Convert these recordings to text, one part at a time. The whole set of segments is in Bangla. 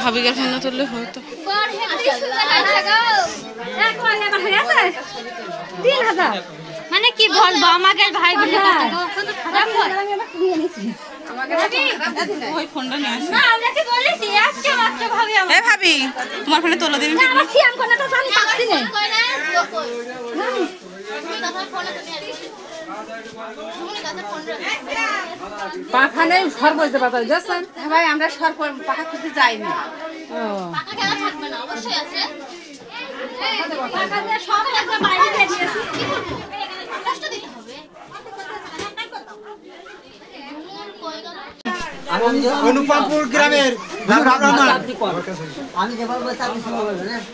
ভাবি গেছে না তুললে হয়তো 3000 মানে কি বলবো আমাকে ভাই বোন ওই ফোনটা নিয়ে আসি না আমরা কি বলেছি আজকে মাত্র ভাবি আমার এ ভাবি তোমার ফোনে তোলো দিন না আমার সিয়াম কোন তো আমি পাচ্ছি না পাখা নেই সর বলতে পারতো যাচ্ছেন ভাই আমরা সর পাখা খুঁজতে যাইনি পাকা কেন থাকবে না অবশ্যই আছে পাকা দিয়ে সব একটা বাইরে দিয়ে দিয়েছি কষ্ট দিতে হবে অনুপমপুর গ্রামের আমি যেভাবে বলছি আপনি শুনে বলবেন হ্যাঁ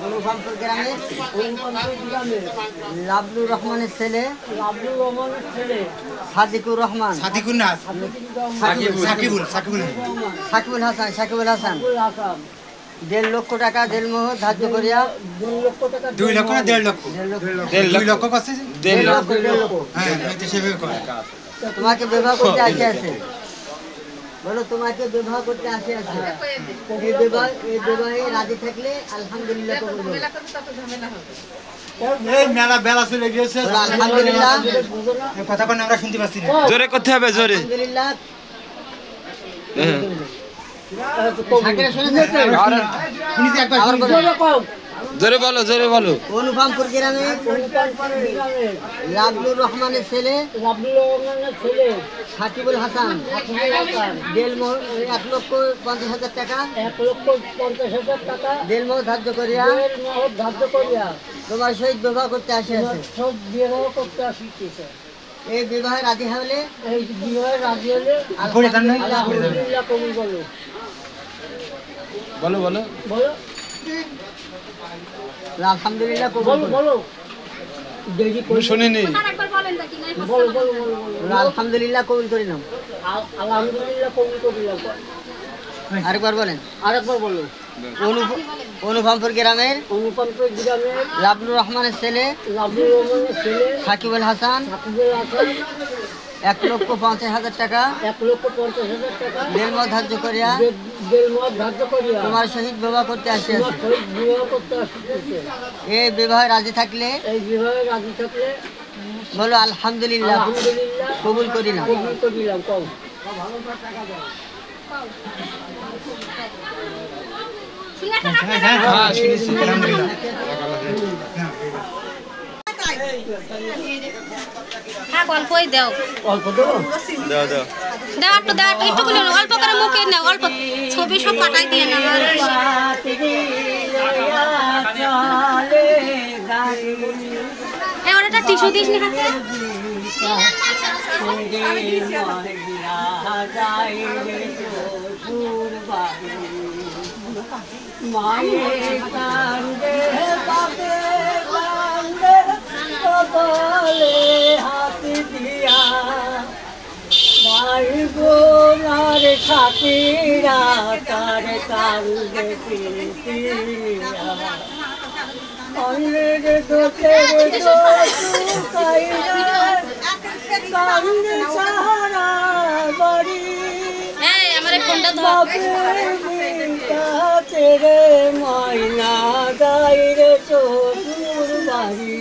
অনুপমপুর গ্রামের লাবলুর রহমানের ছেলে সাদিকুর রহমান সাকিবুল হাসান 1.5 লক্ষ টাকা দেড়মোহর ধার্য করিয়া 2 লক্ষ না 1.5 লক্ষ 2 লক্ষ করছে 1.5 লক্ষ হ্যাঁ সেভাবে করে তোমাকে বিবাহ করতে আসিয়াছে বলো তোমাকে বিবাহ করতে আসিয়াছে এই বিবাহে রাজি থাকলে আলহামদুলিল্লাহ কবুল বলো এই মেলা বেলা চলে গিয়েছে আলহামদুলিল্লাহ এই কথা কোন আমরা শুনতে পাচ্ছি না জোরে করতে হবে জোরে আলহামদুলিল্লাহ জোরে বলো অনুপমপুর গ্রামে লাবলুর রহমানের ছেলে সাকিবুল হাসান 1,50,000 টাকা দেড়মোহর ধার্য করিয়া তোমার সহিত বিবাহ করতে আসিয়াছে এই বিবাহে রাজি হলে আলহামদুলিল্লাহ কবুল বলো আলহামদুলিল্লাহ কবুল বলো শুনিনি আলহামদুলিল্লাহ কবুল করিলাম আলহামদুলিল্লাহ কবুল করিলাম আরেকবার বলো অনুপমপুর গ্রামের লাবলুর রহমানের ছেলে সাকিবুল হাসান 1,50,000 টাকা দেড়মোহর ধার্য করিয়া তোমার সহিত বিবাহ করতে আসিয়াছে এই বিবাহে রাজি থাকলে বলো আলহামদুলিল্লাহ কবুল করিলাম হ্যাঁ শুনেছি আলহামদুলিল্লাহ হ্যাঁ অল্পই দাও দাও একটু করে অল্প করে মুখে নাও অল্প ছবি সব কাটাই দিয়ে না হ্যাঁ ওটা টিস্যু দিস না হাতে সাথীরা তার কান্দে অন্যের দোষের কান্দে সারা বাড়ি তেরে ময়না গাইরে চতুর বাড়ি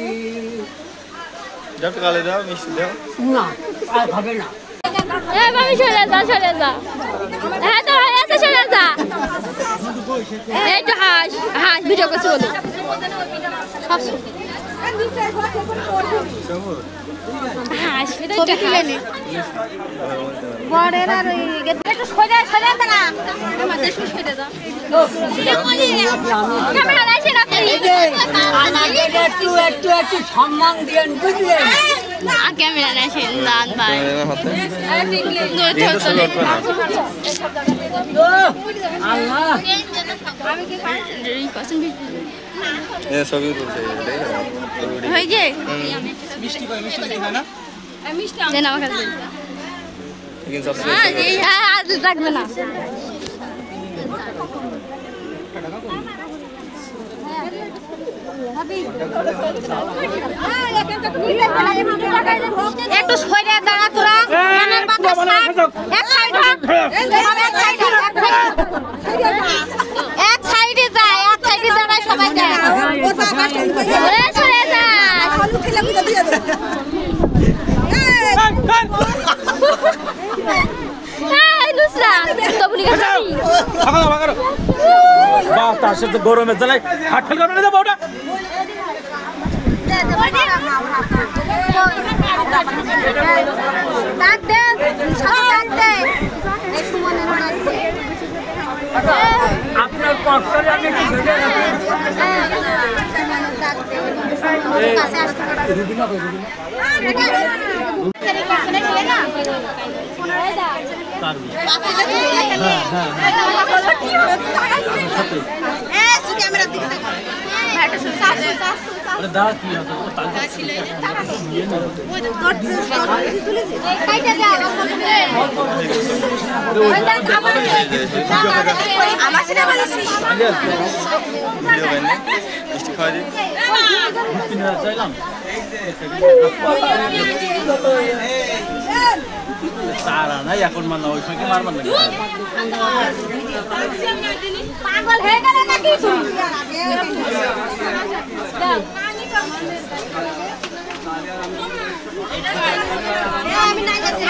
দাও মিষ্টি দাও না আর হবে না সরে যা হ্যাঁ তো হয়ে আছে সরে যা এই তো হাস ভিডিও করছি বলি হাস ছবি তুলে নি বড়ের আর একটু সরে দাঁড়া আমাদের সরে দাও ক্যামেরা লাইছে না আমাদের একটু সম্মান দিয়েন বুঝলেন ক্যামেরা লাইছে দাঁত ভাই আল্লাহ আমি কি পছন্দ ছবি তুলছে হয়ে যায় মিষ্টি হয় না মিষ্টি আমার কাছে কিন্তু আজ থাকবে না একটু সরে তার সাথে গরমে জ্বালাই হাট ফেল করবে না যাবো ওটা আপনার পক্ষে আমি সারা নাই এখন মানে ওই সঙ্গে মারবার না পাগল হয়ে গেল নাকি তুই আমি না গেছি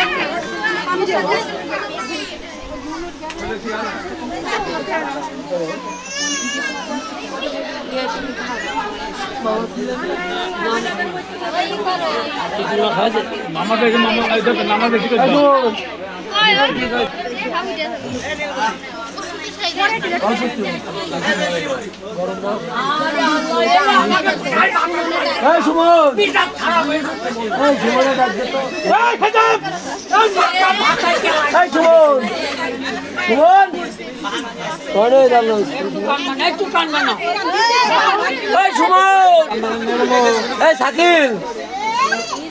মামা দেখে মামা বেশি করে শাকিল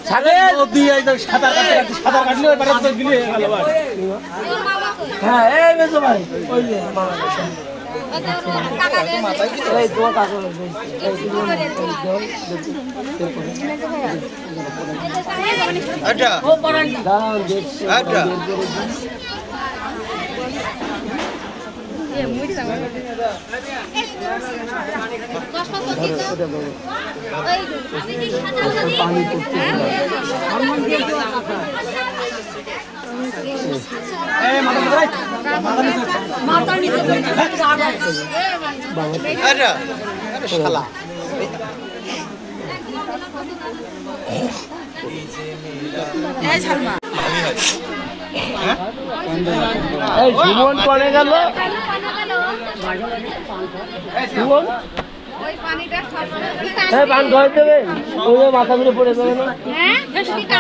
সাঁতার কাটলে সাঁতার দিলে হ্যাঁ এই বেজো ভাই ওই যে এই তোমার কাকা আচ্ছা দাঁড়ান দেখছি আচ্ছা পানি পড়ছে আচ্ছা আরে শালা এই জীবন পড়ে গেল জীবন এই পান খাওয়াই দেবে ওই মাথা ঘুরে পড়ে যাবে না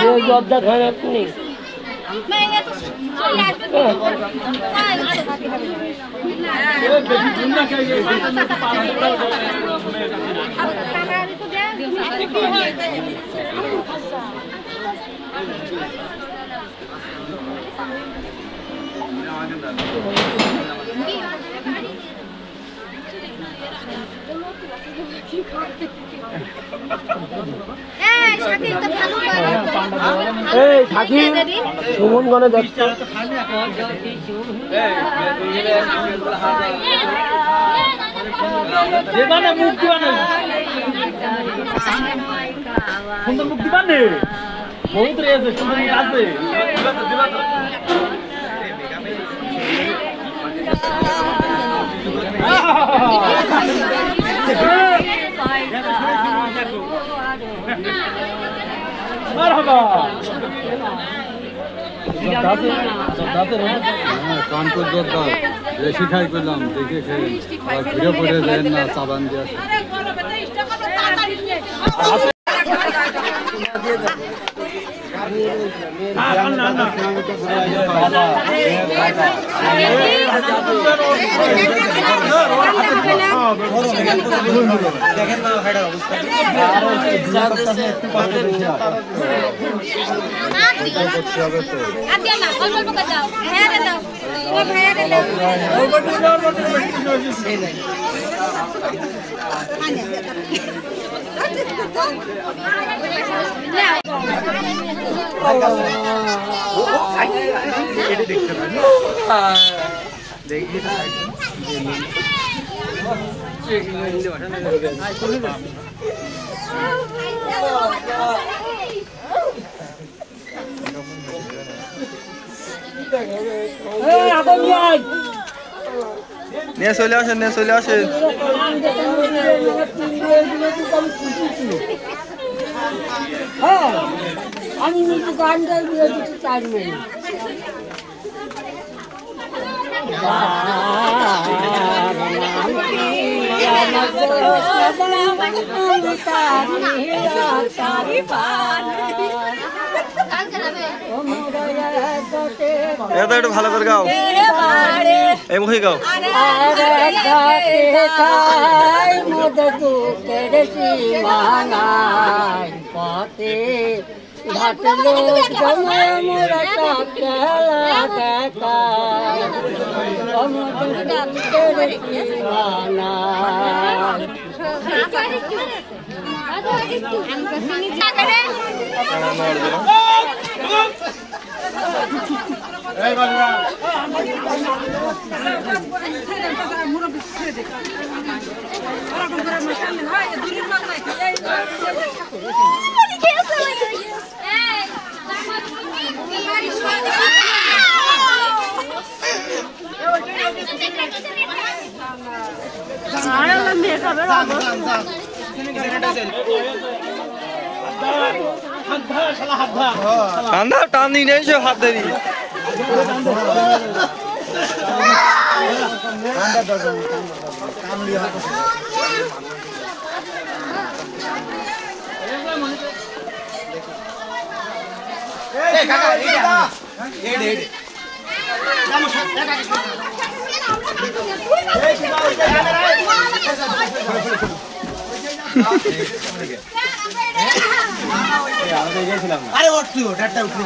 এই জবটা খায় আপনি এই থাকি সুমন গনে দেখতে যেখানে মুখ দিবা না সুন্দর মুখ দিবা না বহুত রেছে সুন্দর মুখ আছে মারহাবা কানপুর জোরদার বেশি খাই করলাম দেখে খেয়ে আর ঘুরে পড়ে দেন না সাবান দিয়ে দেখেন না ভাইটার অবস্থা দেখি নিয়ে চলে আসেন, নিয়ে চলে আসেন। হ্যাঁ আমি দোকানদার চার মিনিট এটা একটু ভালো করে গাও, এই মুখে গাও। ঘাট লোক জমা মোরা খেলা দেখা কান্দা টানি নেই সে হাত ধরি। আরে উঠলি ডাটা উঠলি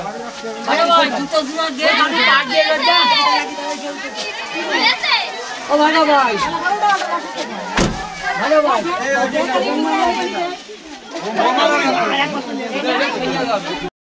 ও ভালো ভাই ভালো ভাই